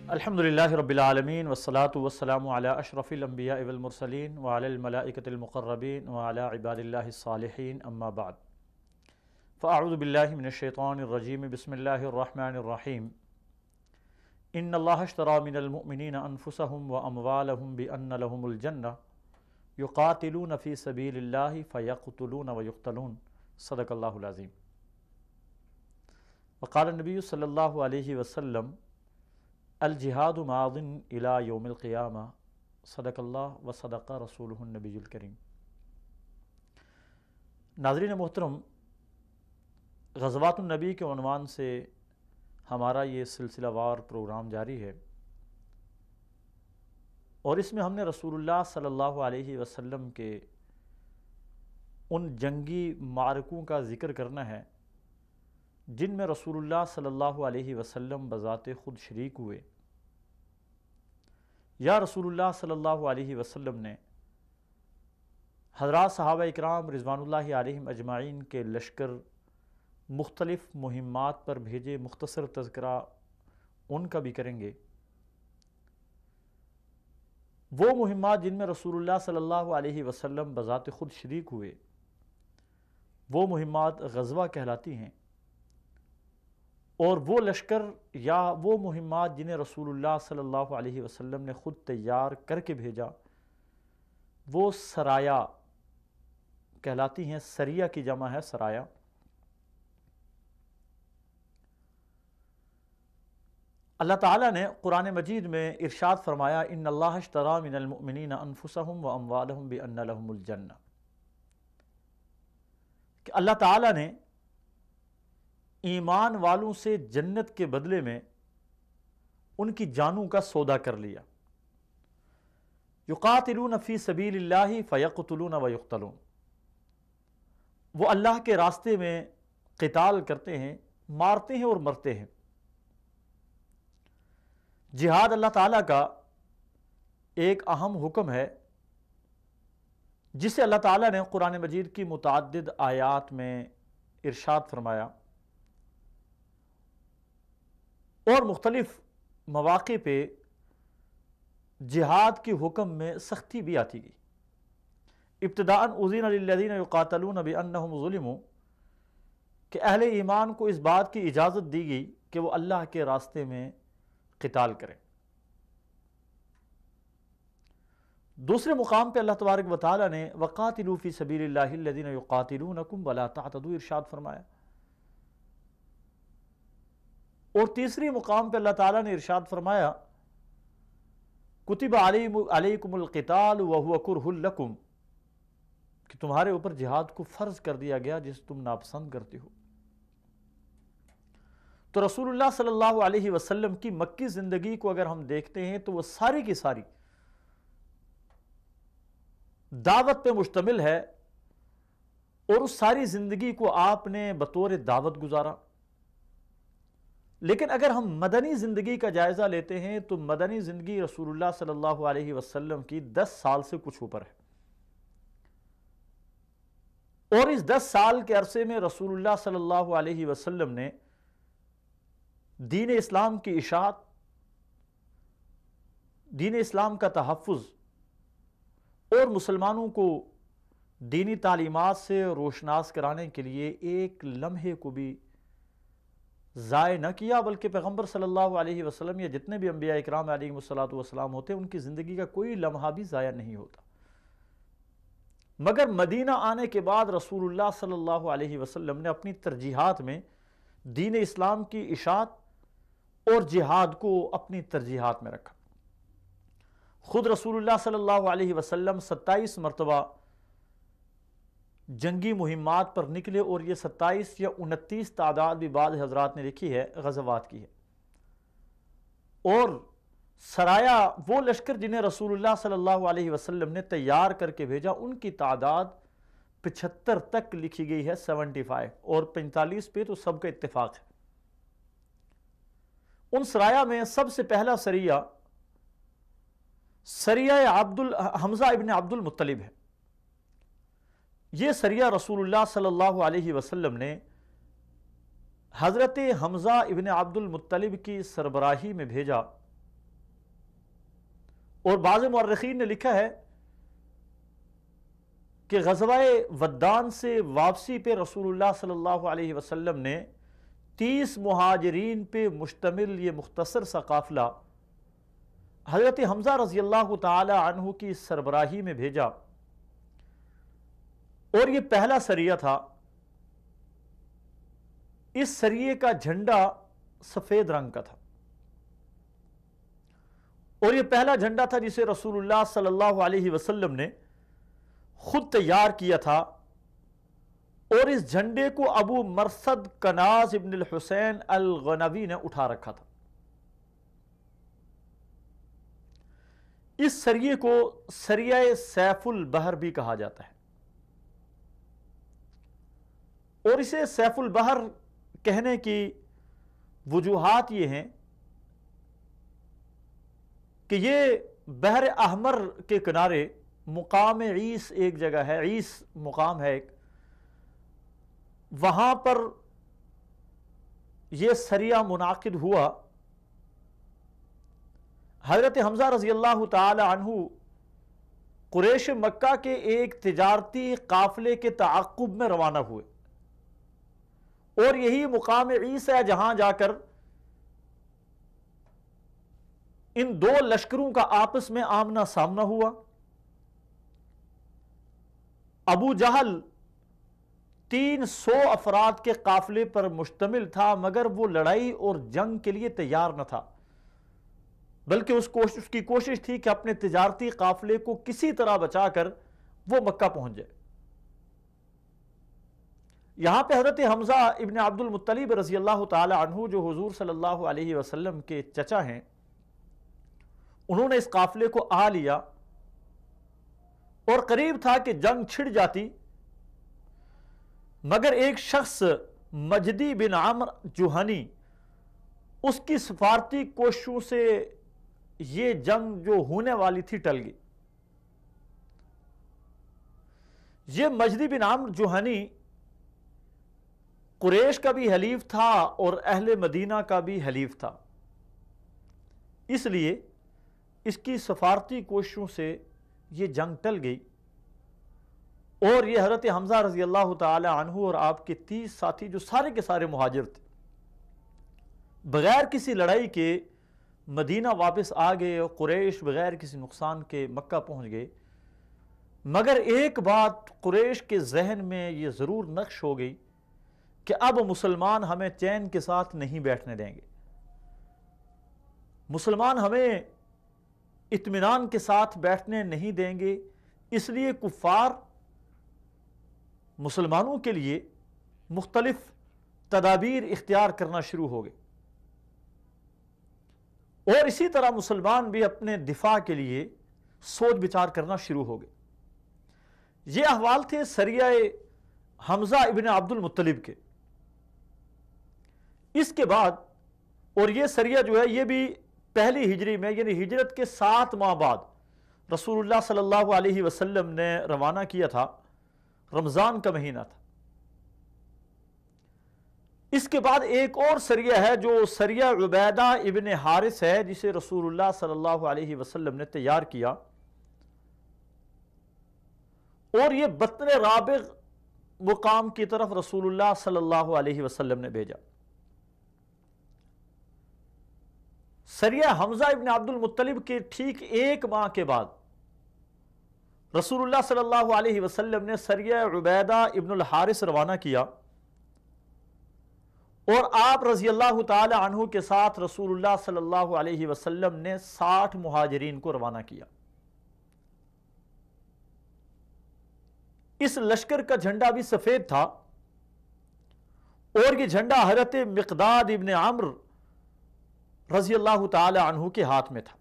الحمدللہ رب العالمین والصلاة والسلام علی اشرف الانبیاء والمرسلین وعلی الملائکۃ المقربین وعلی عباد اللہ الصالحین اما بعد فاعوذ باللہ من الشیطان الرجیم بسم اللہ الرحمن الرحیم ان اللہ اشتری من المؤمنین انفسهم واموالهم بان لهم الجنہ یقاتلون فی سبیل اللہ فیقتلون ویقتلون صدق اللہ العظیم۔ وقال النبی صلی اللہ علیہ وسلم الجہاد ماض الى یوم القیامہ صدق اللہ و صدق رسولہ النبی الکریم۔ ناظرین محترم، غزوات النبی کے عنوان سے ہمارا یہ سلسلہ وار پروگرام جاری ہے، اور اس میں ہم نے رسول اللہ صلی اللہ علیہ وسلم کے ان جنگی معرکوں کا ذکر کرنا ہے جن میں رسول اللہ صلی اللہ علیہ وسلم بذات خود شریک ہوئے، یا رسول اللہ صلی اللہ علیہ وسلم نے حضرات صحابہ اکرام رضوان اللہ علیہم اجمعین کے لشکر مختلف مہمات پر بھیجے۔ مختصر تذکرہ ان کا بھی کریں گے۔ وہ مہمات جن میں رسول اللہ صلی اللہ علیہ وسلم بذات خود شریک ہوئے، وہ مہمات غزوہ کہلاتی ہیں، اور وہ لشکر یا وہ مہمات جنہیں رسول اللہ صلی اللہ علیہ وسلم نے خود تیار کر کے بھیجا، وہ سرایا کہلاتی ہیں۔ سریہ کی جمع ہے سرایا۔ اللہ تعالیٰ نے قرآن مجید میں ارشاد فرمایا ان اللہ اشتری من المؤمنین انفسهم واموالهم بان لهم الجنہ، کہ اللہ تعالیٰ نے ایمان والوں سے جنت کے بدلے میں ان کی جانوں کا سودا کر لیا۔ یقاتلون فی سبیل اللہ فیقتلون ویقتلون، وہ اللہ کے راستے میں قتال کرتے ہیں، مارتے ہیں اور مرتے ہیں۔ جہاد اللہ تعالیٰ کا ایک اہم حکم ہے جسے اللہ تعالیٰ نے قرآن مجید کی متعدد آیات میں ارشاد فرمایا، اور مختلف مواقع پہ جہاد کے حکم میں سختی بھی آتی گئی۔ ابتداءً اذن للذین یقاتلون بانہم ظلموا، کہ اہل ایمان کو اس بات کی اجازت دی گئی کہ وہ اللہ کے راستے میں قتال کریں۔ دوسرے مقام پہ اللہ تبارک و تعالیٰ نے وقاتلوا فی سبیل اللہ الذین یقاتلونکم ولا تعتدوا ارشاد فرمایا، اور تیسری مقام پہ اللہ تعالیٰ نے ارشاد فرمایا کتب علیکم القتال وہو کرہ لکم، کہ تمہارے اوپر جہاد کو فرض کر دیا گیا جسے تم ناپسند کرتے ہو۔ تو رسول اللہ صلی اللہ علیہ وسلم کی مکی زندگی کو اگر ہم دیکھتے ہیں تو وہ ساری کی ساری دعوت پہ مشتمل ہے، اور اس ساری زندگی کو آپ نے بطور دعوت گزارا۔ لیکن اگر ہم مدنی زندگی کا جائزہ لیتے ہیں تو مدنی زندگی رسول اللہ صلی اللہ علیہ وسلم کی 10 سال سے کچھ اوپر ہے، اور اس 10 سال کے عرصے میں رسول اللہ صلی اللہ علیہ وسلم نے دین اسلام کی اشاعت، دین اسلام کا تحفظ، اور مسلمانوں کو دینی تعلیمات سے روشناس کرانے کے لیے ایک لمحے کو بھی ضائع نہ کیا، بلکہ پیغمبر صلی اللہ علیہ وسلم یا جتنے بھی انبیاء اکرام علیہ السلام ہوتے ہیں ان کی زندگی کا کوئی لمحہ بھی ضائع نہیں ہوتا۔ مگر مدینہ آنے کے بعد رسول اللہ صلی اللہ علیہ وسلم نے اپنی ترجیحات میں دین اسلام کی اشاعت اور جہاد کو اپنی ترجیحات میں رکھا۔ خود رسول اللہ صلی اللہ علیہ وسلم 27 مرتبہ جنگی مہمات پر نکلے، اور یہ 27 یا 29 تعداد بھی بعض حضرات نے لکھی ہے غزوات کی ہے۔ اور سرایا وہ لشکر جنہیں رسول اللہ صلی اللہ علیہ وسلم نے تیار کر کے بھیجا، ان کی تعداد 75 تک لکھی گئی ہے، 75، اور 45 پہ تو سب کا اتفاق ہے۔ ان سرایا میں سب سے پہلا سریہ حمزہ ابن عبد المطلب ہے۔ یہ سریہ رسول اللہ صلی اللہ علیہ وسلم نے حضرت حمزہ ابن عبد المطلب کی سربراہی میں بھیجا، اور بعض مورخین نے لکھا ہے کہ غزوہ ودان سے واپسی پہ رسول اللہ صلی اللہ علیہ وسلم نے 30 مہاجرین پہ مشتمل یہ مختصر سا قافلہ حضرت حمزہ رضی اللہ تعالی عنہ کی سربراہی میں بھیجا، اور یہ پہلا سریہ تھا۔ اس سریے کا جھنڈا سفید رنگ کا تھا، اور یہ پہلا جھنڈا تھا جسے رسول اللہ صلی اللہ علیہ وسلم نے خود تیار کیا تھا، اور اس جھنڈے کو ابو مرثد کناز ابن الحسین الغنوی نے اٹھا رکھا تھا۔ اس سریے کو سریہ سیف البحر بھی کہا جاتا ہے، اور اسے سیف البحر کہنے کی وجوہات یہ ہیں کہ یہ بحر احمر کے کنارے مقام عیس ایک جگہ ہے، عیس مقام ہے ایک، وہاں پر یہ سریہ منعقد ہوا۔ حضرت حمزہ رضی اللہ تعالی عنہ قریش مکہ کے ایک تجارتی قافلے کے تعاقب میں روانہ ہوئے، اور یہی مقام عیس ہے جہاں جا کر ان دو لشکروں کا آپس میں آمنا سامنا ہوا۔ ابو جہل 300 افراد کے قافلے پر مشتمل تھا، مگر وہ لڑائی اور جنگ کے لیے تیار نہ تھا، بلکہ اس کی کوشش تھی کہ اپنے تجارتی قافلے کو کسی طرح بچا کر وہ مکہ پہنچ جائے۔ یہاں پہ حضرت حمزہ ابن عبد المطلب رضی اللہ تعالی عنہ جو حضور صلی اللہ علیہ وسلم کے چچا ہیں، انہوں نے اس قافلے کو آ لیا، اور قریب تھا کہ جنگ چھڑ جاتی، مگر ایک شخص مجدی بن عمر جوہنی، اس کی سفارتی کوششوں سے یہ جنگ جو ہونے والی تھی ٹل گئی۔ یہ مجدی بن عمر جوہنی قریش کا بھی حلیف تھا اور اہل مدینہ کا بھی حلیف تھا، اس لیے اس کی سفارتی کوششوں سے یہ جنگ ٹل گئی، اور یہ حضرت حمزہ رضی اللہ تعالی عنہ اور آپ کے 30 ساتھی جو سارے کے سارے مہاجر تھے، بغیر کسی لڑائی کے مدینہ واپس آ گئے، اور قریش بغیر کسی نقصان کے مکہ پہنچ گئے۔ مگر ایک بات قریش کے ذہن میں یہ ضرور نقش ہو گئی کہ اب مسلمان ہمیں چین کے ساتھ نہیں بیٹھنے دیں گے، مسلمان ہمیں اطمینان کے ساتھ بیٹھنے نہیں دیں گے، اس لیے کفار مسلمانوں کے لیے مختلف تدابیر اختیار کرنا شروع ہو گئے، اور اسی طرح مسلمان بھی اپنے دفاع کے لیے سوچ بچار کرنا شروع ہو گئے۔ یہ احوال تھے سریہ حمزہ ابن عبد المطلب کے۔ اس کے بعد، اور یہ سریہ جو ہے یہ بھی پہلی ہجری میں، یعنی ہجرت کے 7 ماہ بعد رسول اللہ صلی اللہ علیہ وسلم نے روانہ کیا تھا، رمضان کا مہینہ تھا۔ اس کے بعد ایک اور سریہ ہے جو سریہ عبیدہ ابن حارث ہے، جسے رسول اللہ صلی اللہ علیہ وسلم نے تیار کیا، اور یہ بطن رابغ مقام کی طرف رسول اللہ صلی اللہ علیہ وسلم نے بھیجا۔ سریہ حمزہ ابن عبد المطلب کے ٹھیک 1 ماہ کے بعد رسول اللہ صلی اللہ علیہ وسلم نے سریہ عبیدہ ابن الحارث روانہ کیا، اور آپ رضی اللہ تعالی عنہ کے ساتھ رسول اللہ صلی اللہ علیہ وسلم نے 60 مہاجرین کو روانہ کیا۔ اس لشکر کا جھنڈا بھی سفید تھا، اور یہ جھنڈا حضرت مقداد ابن عمرو رضی اللہ تعالی عنہ کے ہاتھ میں تھا۔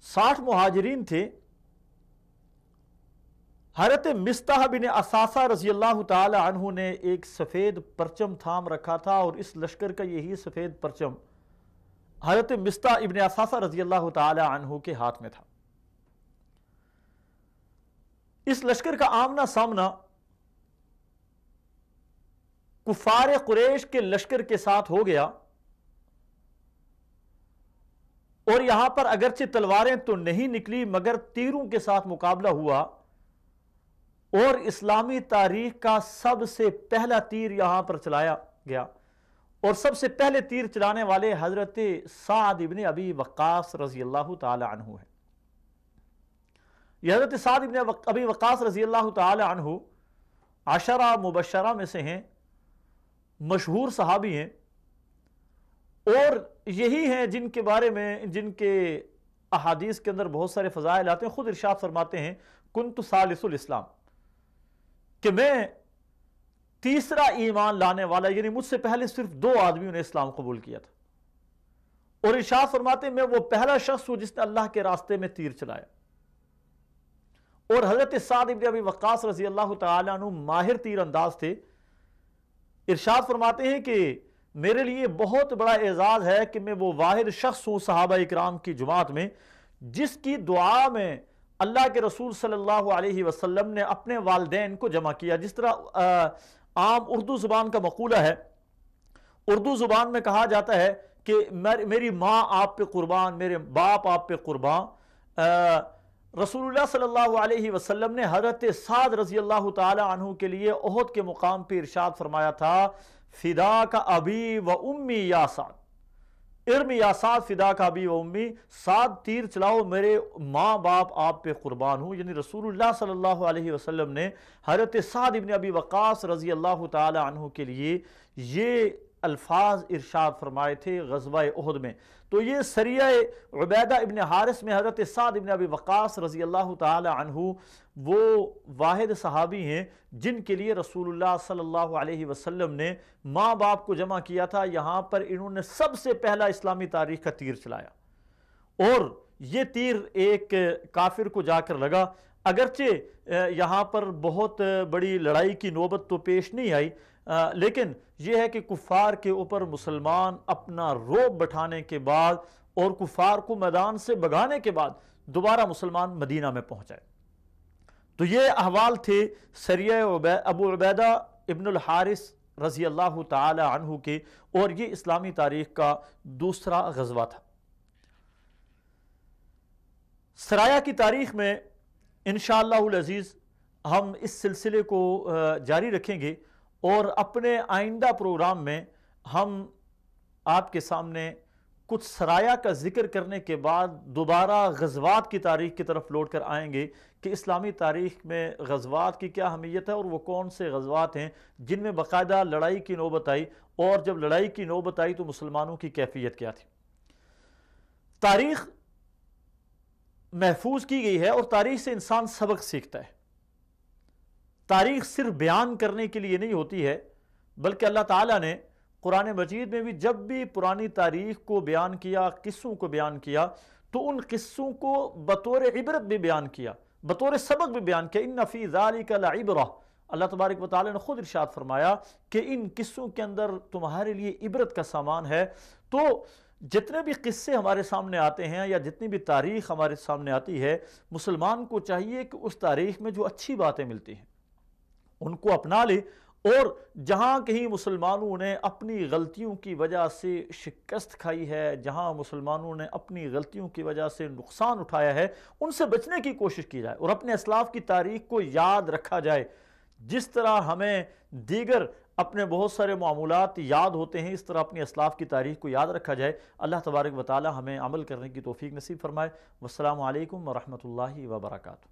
ساٹھ مہاجرین تھے، حضرت مصطح بن اساسہ رضی اللہ تعالی عنہ نے ایک سفید پرچم تھام رکھا تھا، اور اس لشکر کا یہی سفید پرچم حضرت مصطح ابن اساسہ رضی اللہ تعالی عنہ کے ہاتھ میں تھا۔ اس لشکر کا آمنا سامنا کفار قریش کے لشکر کے ساتھ ہو گیا، اور یہاں پر اگرچہ تلواریں تو نہیں نکلی مگر تیروں کے ساتھ مقابلہ ہوا، اور اسلامی تاریخ کا سب سے پہلا تیر یہاں پر چلایا گیا، اور سب سے پہلے تیر چلانے والے حضرت سعد ابن ابی وقاص رضی اللہ تعالی عنہ ہیں۔ یہ حضرت سعد ابن ابی وقاص رضی اللہ تعالی عنہ عشرہ مبشرہ میں سے ہیں، مشہور صحابی ہیں، اور یہی ہیں جن کے بارے میں جن کے احادیث کے اندر بہت سارے فضائل آتے ہیں۔ خود ارشاد فرماتے ہیں کنت ثالث الاسلام، کہ میں تیسرا ایمان لانے والا، یعنی مجھ سے پہلے صرف 2 آدمیوں نے اسلام قبول کیا تھا، اور ارشاد فرماتے ہیں میں وہ پہلا شخص ہوں جس نے اللہ کے راستے میں تیر چلایا۔ اور حضرت سعد ابن ابی وقاص رضی اللہ تعالیٰ عنہ ماہر تیر انداز تھے۔ ارشاد فرماتے ہیں کہ میرے لیے بہت بڑا اعزاز ہے کہ میں وہ واحد شخص ہوں صحابہ اکرام کی جماعت میں جس کی دعا میں اللہ کے رسول صلی اللہ علیہ وسلم نے اپنے والدین کو جمع کیا۔ جس طرح عام اردو زبان کا مقولہ ہے، اردو زبان میں کہا جاتا ہے کہ میری ماں آپ پہ قربان، میرے باپ آپ پہ قربان۔ رسول اللہ صلی اللہ علیہ وسلم نے حضرت سعد رضی اللہ تعالی عنہ کے لیے احد کے مقام پہ ارشاد فرمایا تھا فدا کا ابی و امی یا سعد، ارمی یا سعد فدا کا ابی و امی، سعد تیر چلاؤ میرے ماں باپ آپ پہ قربان ہوں۔ یعنی رسول اللہ صلی اللہ علیہ وسلم نے حضرت سعد ابن ابی وقاص رضی اللہ تعالی عنہ کے لیے یہ الفاظ ارشاد فرمائے تھے غزوہ احد میں۔ تو یہ سریہ عبیدہ ابن حارث میں حضرت سعد ابن ابی وقاص رضی اللہ تعالی عنہ وہ واحد صحابی ہیں جن کے لیے رسول اللہ صلی اللہ علیہ وسلم نے ماں باپ کو جمع کیا تھا۔ یہاں پر انہوں نے سب سے پہلا اسلامی تاریخ کا تیر چلایا، اور یہ تیر ایک کافر کو جا کر لگا۔ اگرچہ یہاں پر بہت بڑی لڑائی کی نوبت تو پیش نہیں آئی، لیکن یہ ہے کہ کفار کے اوپر مسلمان اپنا رعب بٹھانے کے بعد اور کفار کو میدان سے بھگانے کے بعد دوبارہ مسلمان مدینہ میں پہنچائے۔ تو یہ احوال تھے سریہ ابو عبیدہ ابن الحارث رضی اللہ تعالی عنہ کے، اور یہ اسلامی تاریخ کا دوسرا غزوہ تھا۔ سرایہ کی تاریخ میں انشاءاللہ العزیز ہم اس سلسلے کو جاری رکھیں گے، اور اپنے آئندہ پروگرام میں ہم آپ کے سامنے کچھ سرایہ کا ذکر کرنے کے بعد دوبارہ غزوات کی تاریخ کی طرف لوٹ کر آئیں گے کہ اسلامی تاریخ میں غزوات کی کیا اہمیت ہے، اور وہ کون سے غزوات ہیں جن میں باقاعدہ لڑائی کی نوبت آئی، اور جب لڑائی کی نوبت آئی تو مسلمانوں کی کیفیت کیا تھی۔ تاریخ محفوظ کی گئی ہے، اور تاریخ سے انسان سبق سیکھتا ہے۔ تاریخ صرف بیان کرنے کے لیے نہیں ہوتی ہے، بلکہ اللہ تعالیٰ نے قرآن مجید میں بھی جب بھی پرانی تاریخ کو بیان کیا، قصوں کو بیان کیا، تو ان قصوں کو بطور عبرت بھی بیان کیا، بطور سبق بھی بیان کیا۔ ان فی ذالک لعبرہ، اللہ تبارک و تعالیٰ نے خود ارشاد فرمایا کہ ان قصوں کے اندر تمہارے لیے عبرت کا سامان ہے۔ تو جتنے بھی قصے ہمارے سامنے آتے ہیں یا جتنی بھی تاریخ ہمارے سامنے آتی ہے، مسلمان کو چاہیے کہ اس تاریخ میں جو اچھی باتیں ملتی ہیں ان کو اپنا لے، اور جہاں کہیں مسلمانوں نے اپنی غلطیوں کی وجہ سے شکست کھائی ہے، جہاں مسلمانوں نے اپنی غلطیوں کی وجہ سے نقصان اٹھایا ہے، ان سے بچنے کی کوشش کی جائے، اور اپنے اسلاف کی تاریخ کو یاد رکھا جائے۔ جس طرح ہمیں دیگر اپنے بہت سارے معمولات یاد ہوتے ہیں، اس طرح اپنی اسلاف کی تاریخ کو یاد رکھا جائے۔ اللہ تبارک و تعالی ہمیں عمل کرنے کی توفیق نصیب فرمائے۔ والسلام علیکم ورحمۃ اللہ وبرکاتہ۔